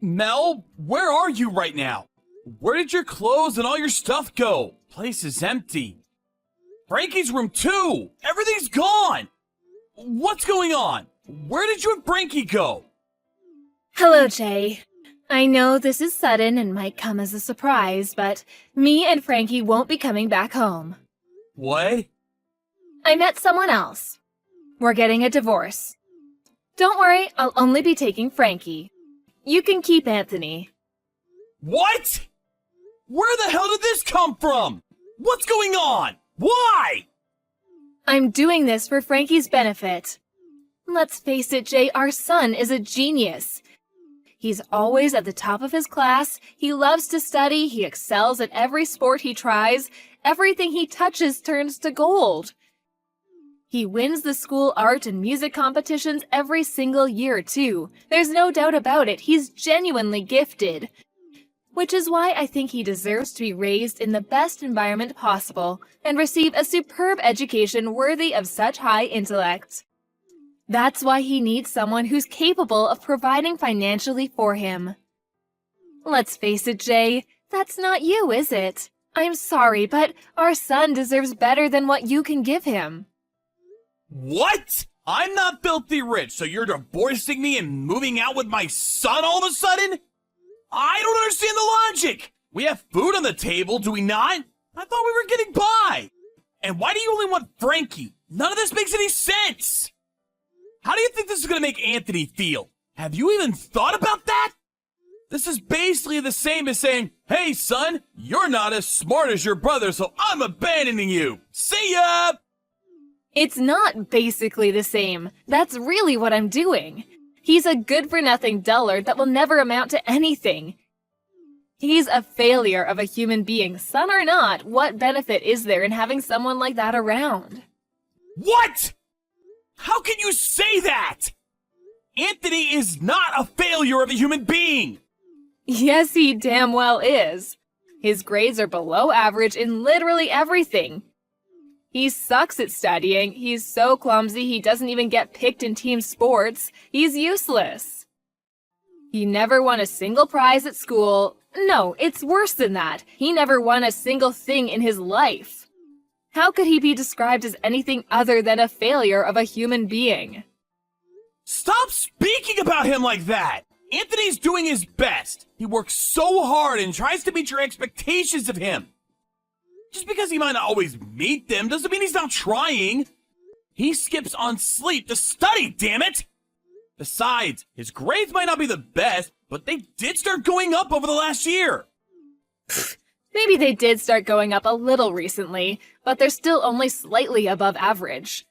Mel, where are you right now? Where did your clothes and all your stuff go? Place is empty. Frankie's room too! Everything's gone! What's going on? Where did you and Frankie go? Hello, Jay. I know this is sudden and might come as a surprise, but me and Frankie won't be coming back home. What? I met someone else. We're getting a divorce. Don't worry, I'll only be taking Frankie. You can keep Anthony. What? Where the hell did this come from? What's going on? Why? I'm doing this for Frankie's benefit. Let's face it, Jay, our son is a genius. He's always at the top of his class, he loves to study, he excels at every sport he tries, everything he touches turns to gold. He wins the school art and music competitions every single year, too. There's no doubt about it, he's genuinely gifted. Which is why I think he deserves to be raised in the best environment possible and receive a superb education worthy of such high intellect. That's why he needs someone who's capable of providing financially for him. Let's face it, Jay, that's not you, is it? I'm sorry, but our son deserves better than what you can give him. What? I'm not filthy rich, so you're divorcing me and moving out with my son all of a sudden? I don't understand the logic. We have food on the table, do we not? I thought we were getting by. And why do you only want Frankie? None of this makes any sense. How do you think this is going to make Anthony feel? Have you even thought about that? This is basically the same as saying, hey son, you're not as smart as your brother, so I'm abandoning you. See ya! It's not basically the same. That's really what I'm doing. He's a good-for-nothing dullard that will never amount to anything. He's a failure of a human being. Son or not, what benefit is there in having someone like that around? What? How can you say that? Anthony is not a failure of a human being. Yes, he damn well is. His grades are below average in literally everything. He sucks at studying. He's so clumsy he doesn't even get picked in team sports. He's useless. He never won a single prize at school. No, it's worse than that. He never won a single thing in his life. How could he be described as anything other than a failure of a human being? Stop speaking about him like that! Anthony's doing his best. He works so hard and tries to meet your expectations of him. Just because he might not always meet them doesn't mean he's not trying. He skips on sleep to study, damn it! Besides, his grades might not be the best, but they did start going up over the last year. Maybe they did start going up a little recently, but they're still only slightly above average.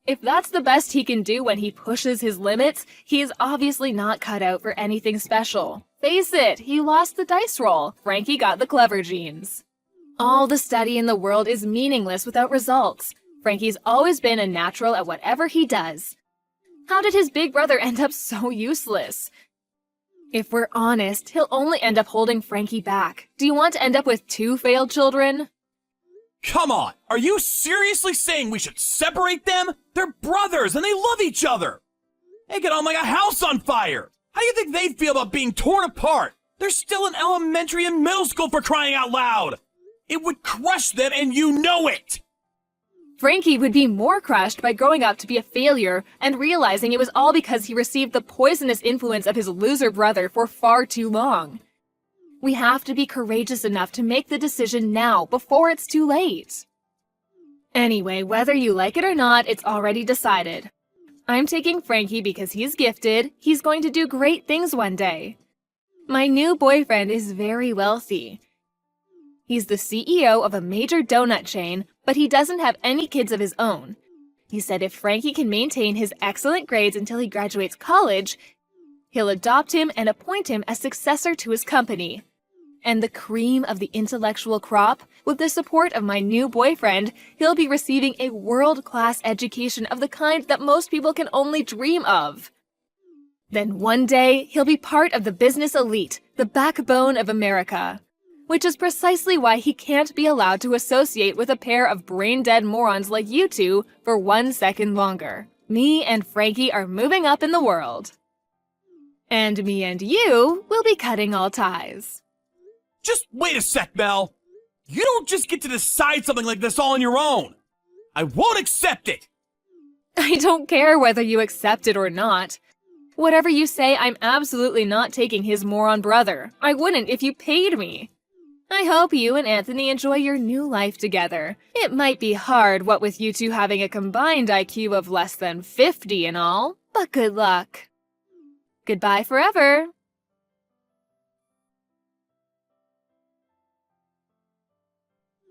If that's the best he can do when he pushes his limits, he is obviously not cut out for anything special. Face it, he lost the dice roll. Frankie got the clever genes. All the study in the world is meaningless without results. Frankie's always been a natural at whatever he does. How did his big brother end up so useless? If we're honest, he'll only end up holding Frankie back. Do you want to end up with 2 failed children? Come on, are you seriously saying we should separate them? They're brothers and they love each other. They get on like a house on fire. How do you think they'd feel about being torn apart? They're still in elementary and middle school, for crying out loud. It would crush them and you know it. Frankie would be more crushed by growing up to be a failure and realizing it was all because he received the poisonous influence of his loser brother for far too long. We have to be courageous enough to make the decision now, before it's too late. Anyway, whether you like it or not, it's already decided. I'm taking Frankie because he's gifted. He's going to do great things one day. My new boyfriend is very wealthy. He's the CEO of a major donut chain, but he doesn't have any kids of his own. He said if Frankie can maintain his excellent grades until he graduates college, he'll adopt him and appoint him as successor to his company. And the cream of the intellectual crop, with the support of my new boyfriend, he'll be receiving a world-class education of the kind that most people can only dream of. Then one day, he'll be part of the business elite, the backbone of America. Which is precisely why he can't be allowed to associate with a pair of brain-dead morons like you two for 1 second longer. Me and Frankie are moving up in the world. And me and you will be cutting all ties. Just wait a sec, Mel. You don't just get to decide something like this all on your own. I won't accept it. I don't care whether you accept it or not. Whatever you say, I'm absolutely not taking his moron brother. I wouldn't if you paid me. I hope you and Anthony enjoy your new life together. It might be hard, what with you two having a combined IQ of less than 50 and all, but good luck. Goodbye forever.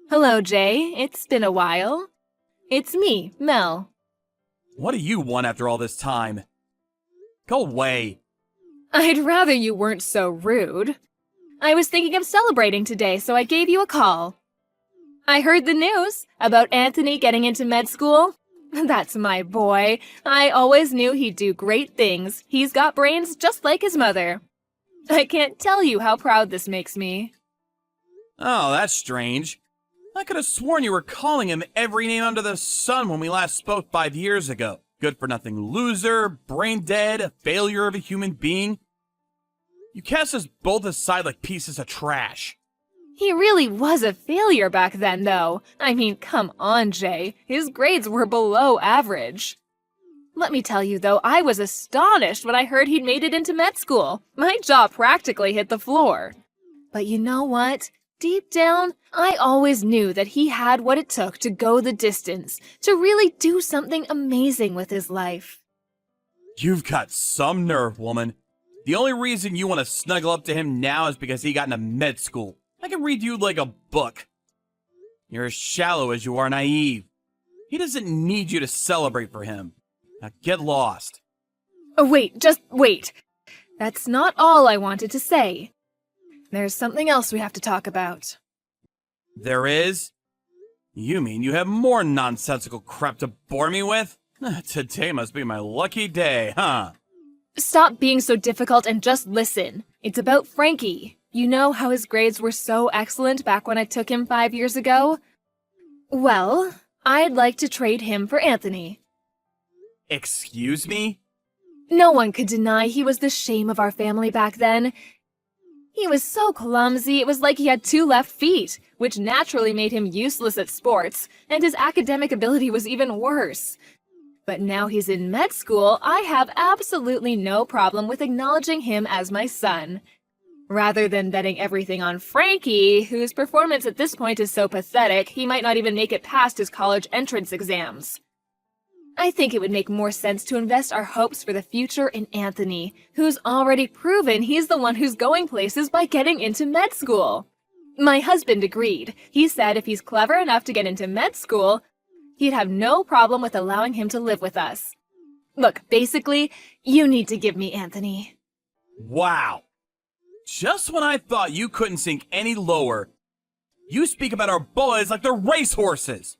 Hello, Jay. It's been a while. It's me, Mel. What do you want after all this time? Go away. I'd rather you weren't so rude. I was thinking of celebrating today, so I gave you a call. I heard the news about Anthony getting into med school. That's my boy. I always knew he'd do great things. He's got brains just like his mother. I can't tell you how proud this makes me. Oh, that's strange. I could have sworn you were calling him every name under the sun when we last spoke 5 years ago. Good-for-nothing loser, brain dead, a failure of a human being. You cast us both aside like pieces of trash. He really was a failure back then, though. I mean, come on, Jay. His grades were below average. Let me tell you, though, I was astonished when I heard he'd made it into med school. My jaw practically hit the floor. But you know what? Deep down, I always knew that he had what it took to go the distance, to really do something amazing with his life. You've got some nerve, woman. The only reason you want to snuggle up to him now is because he got into med school. I can read you like a book. You're as shallow as you are naive. He doesn't need you to celebrate for him. Now get lost. Oh, wait, just wait. That's not all I wanted to say. There's something else we have to talk about. There is? You mean you have more nonsensical crap to bore me with? Today must be my lucky day, huh? Stop being so difficult and just listen. It's about Frankie. You know how his grades were so excellent back when I took him 5 years ago? Well, I'd like to trade him for Anthony. Excuse me? No one could deny he was the shame of our family back then. He was so clumsy, it was like he had 2 left feet, which naturally made him useless at sports, and his academic ability was even worse. But now he's in med school, I have absolutely no problem with acknowledging him as my son. Rather than betting everything on Frankie, whose performance at this point is so pathetic, he might not even make it past his college entrance exams. I think it would make more sense to invest our hopes for the future in Anthony, who's already proven he's the one who's going places by getting into med school. My husband agreed. He said if he's clever enough to get into med school, he'd have no problem with allowing him to live with us. Look, basically, you need to give me Anthony. Wow. Just when I thought you couldn't sink any lower, you speak about our boys like they're racehorses.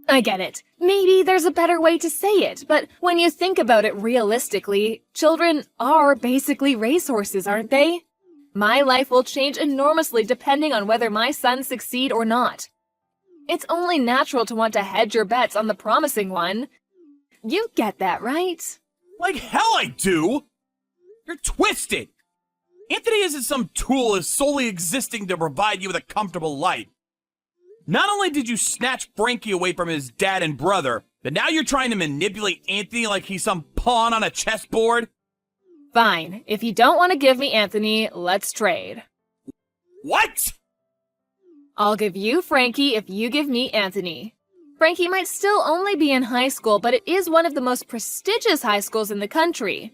I get it. Maybe there's a better way to say it, but when you think about it realistically, children are basically racehorses, aren't they? My life will change enormously depending on whether my sons succeed or not. It's only natural to want to hedge your bets on the promising one. You get that, right? Like hell I do! You're twisted! Anthony isn't some tool is solely existing to provide you with a comfortable life. Not only did you snatch Frankie away from his dad and brother, but now you're trying to manipulate Anthony like he's some pawn on a chessboard? Fine. If you don't want to give me Anthony, let's trade. What? I'll give you Frankie if you give me Anthony. Frankie might still only be in high school, but it is one of the most prestigious high schools in the country.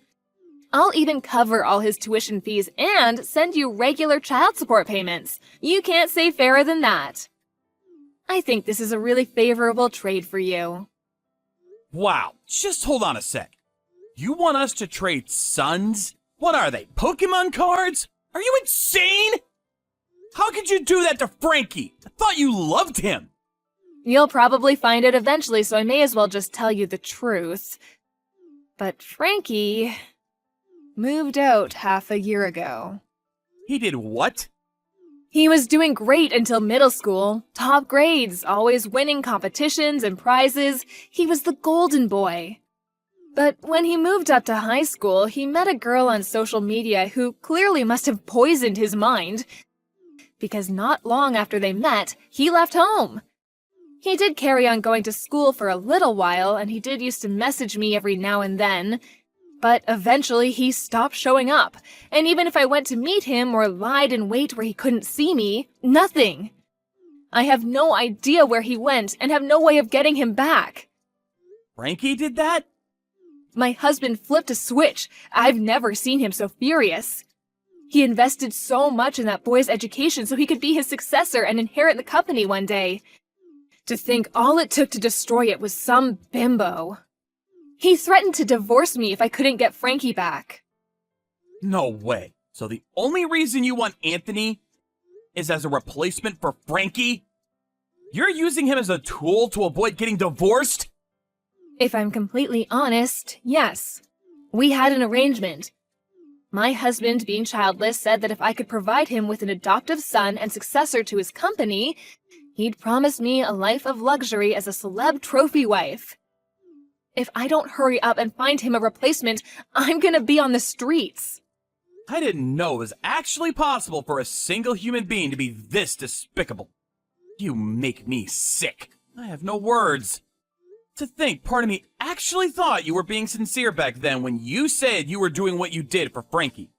I'll even cover all his tuition fees and send you regular child support payments. You can't say fairer than that. I think this is a really favorable trade for you. Wow, just hold on a sec. You want us to trade sons? What are they, Pokemon cards? Are you insane? How could you do that to Frankie? I thought you loved him. You'll probably find it eventually, so I may as well just tell you the truth. But Frankie moved out half a year ago. He did what? He was doing great until middle school. Top grades, always winning competitions and prizes. He was the golden boy. But when he moved up to high school, he met a girl on social media who clearly must have poisoned his mind, because not long after they met, he left home. He did carry on going to school for a little while, and he did used to message me every now and then, but eventually he stopped showing up, and even if I went to meet him or lied in wait where he couldn't see me, nothing. I have no idea where he went and have no way of getting him back. Frankie did that? My husband flipped a switch. I've never seen him so furious. He invested so much in that boy's education so he could be his successor and inherit the company one day. To think all it took to destroy it was some bimbo. He threatened to divorce me if I couldn't get Frankie back. No way. So the only reason you want Anthony is as a replacement for Frankie? You're using him as a tool to avoid getting divorced? If I'm completely honest, yes. We had an arrangement. My husband, being childless, said that if I could provide him with an adoptive son and successor to his company, he'd promise me a life of luxury as a celeb trophy wife. If I don't hurry up and find him a replacement, I'm gonna be on the streets. I didn't know it was actually possible for a single human being to be this despicable. You make me sick. I have no words. To think part of me actually thought you were being sincere back then when you said you were doing what you did for Frankie.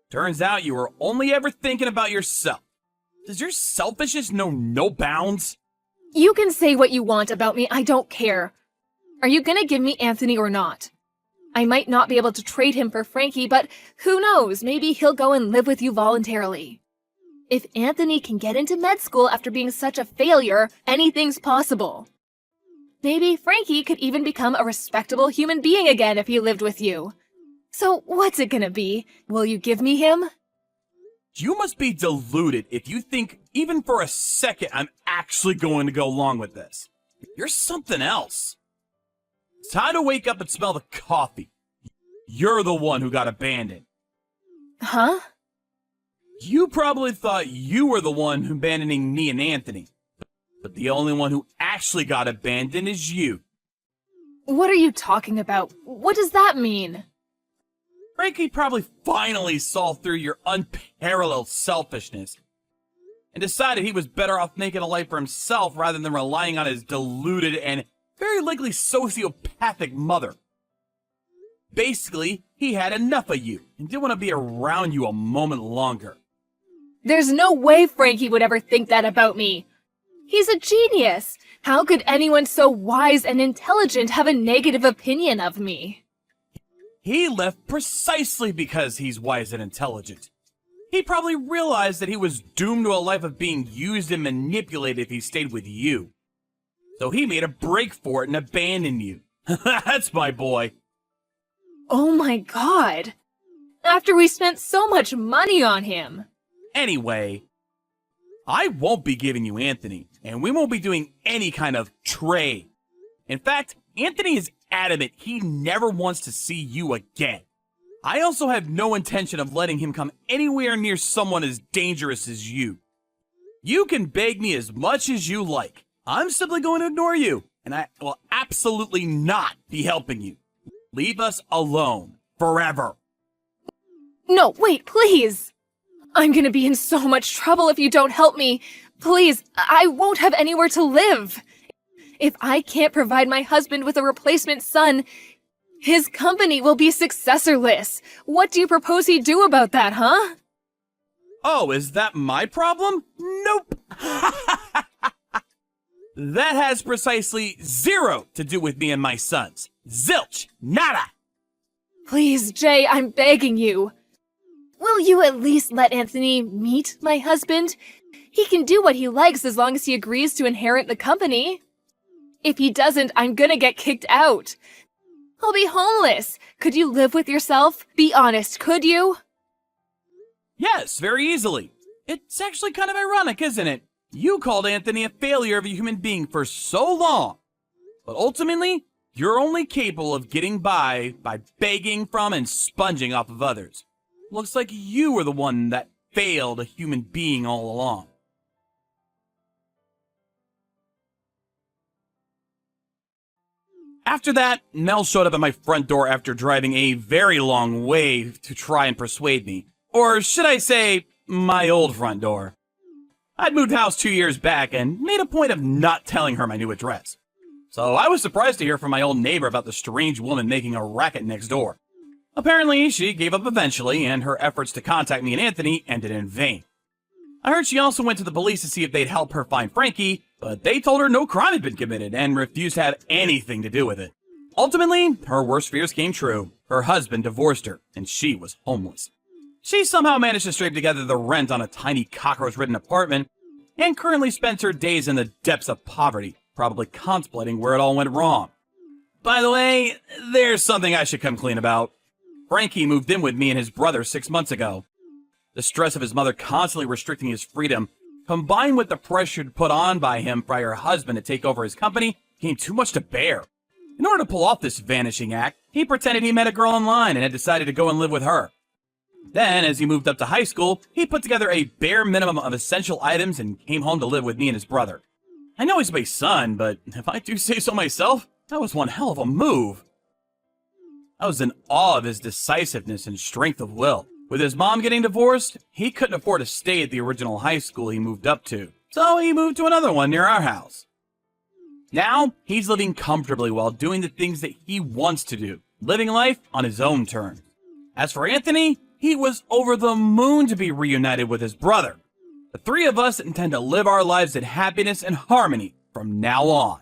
Turns out you were only ever thinking about yourself. Does your selfishness know no bounds? You can say what you want about me, I don't care. Are you gonna give me Anthony or not? I might not be able to trade him for Frankie, but who knows, maybe he'll go and live with you voluntarily. If Anthony can get into med school after being such a failure, anything's possible. Maybe Frankie could even become a respectable human being again if he lived with you. So what's it gonna be? Will you give me him? You must be deluded if you think even for a second I'm actually going to go along with this. You're something else. It's time to wake up and smell the coffee. You're the one who got abandoned. Huh? You probably thought you were the one abandoning me and Anthony. But the only one who actually got abandoned is you. What are you talking about? What does that mean? Frankie probably finally saw through your unparalleled selfishness and decided he was better off making a life for himself rather than relying on his deluded and very likely sociopathic mother. Basically, he had enough of you and didn't want to be around you a moment longer. There's no way Frankie would ever think that about me. He's a genius. How could anyone so wise and intelligent have a negative opinion of me? He left precisely because he's wise and intelligent. He probably realized that he was doomed to a life of being used and manipulated if he stayed with you. So he made a break for it and abandoned you. That's my boy. Oh my god. After we spent so much money on him. Anyway, I won't be giving you Anthony, and we won't be doing any kind of trade. In fact, Anthony is adamant he never wants to see you again. I also have no intention of letting him come anywhere near someone as dangerous as you. You can beg me as much as you like. I'm simply going to ignore you, and I will absolutely not be helping you. Leave us alone. Forever. No, wait, please. I'm gonna be in so much trouble if you don't help me. Please, I won't have anywhere to live. If I can't provide my husband with a replacement son, his company will be successorless. What do you propose he do about that, huh? Oh, is that my problem? Nope. That has precisely zero to do with me and my sons. Zilch. Nada. Please, Jay, I'm begging you. Will you at least let Anthony meet my husband? He can do what he likes as long as he agrees to inherit the company. If he doesn't, I'm gonna get kicked out. I'll be homeless. Could you live with yourself? Be honest, could you? Yes, very easily. It's actually kind of ironic, isn't it? You called Anthony a failure of a human being for so long, but ultimately, you're only capable of getting by begging from and sponging off of others. Looks like you were the one that failed a human being all along. After that, Mel showed up at my front door after driving a very long way to try and persuade me. Or should I say, my old front door. I'd moved house 2 years back and made a point of not telling her my new address. So I was surprised to hear from my old neighbor about the strange woman making a racket next door. Apparently, she gave up eventually, and her efforts to contact me and Anthony ended in vain. I heard she also went to the police to see if they'd help her find Frankie, but they told her no crime had been committed and refused to have anything to do with it. Ultimately, her worst fears came true. Her husband divorced her, and she was homeless. She somehow managed to scrape together the rent on a tiny cockroach-ridden apartment, and currently spends her days in the depths of poverty, probably contemplating where it all went wrong. By the way, there's something I should come clean about. Frankie moved in with me and his brother 6 months ago. The stress of his mother constantly restricting his freedom, combined with the pressure put on by him by her husband to take over his company, became too much to bear. In order to pull off this vanishing act, he pretended he met a girl online and had decided to go and live with her. Then, as he moved up to high school, he put together a bare minimum of essential items and came home to live with me and his brother. I know he's my son, but if I do say so myself, that was one hell of a move. I was in awe of his decisiveness and strength of will. With his mom getting divorced, he couldn't afford to stay at the original high school he moved up to, so he moved to another one near our house. Now, he's living comfortably while doing the things that he wants to do, living life on his own terms. As for Anthony, he was over the moon to be reunited with his brother. The three of us intend to live our lives in happiness and harmony from now on.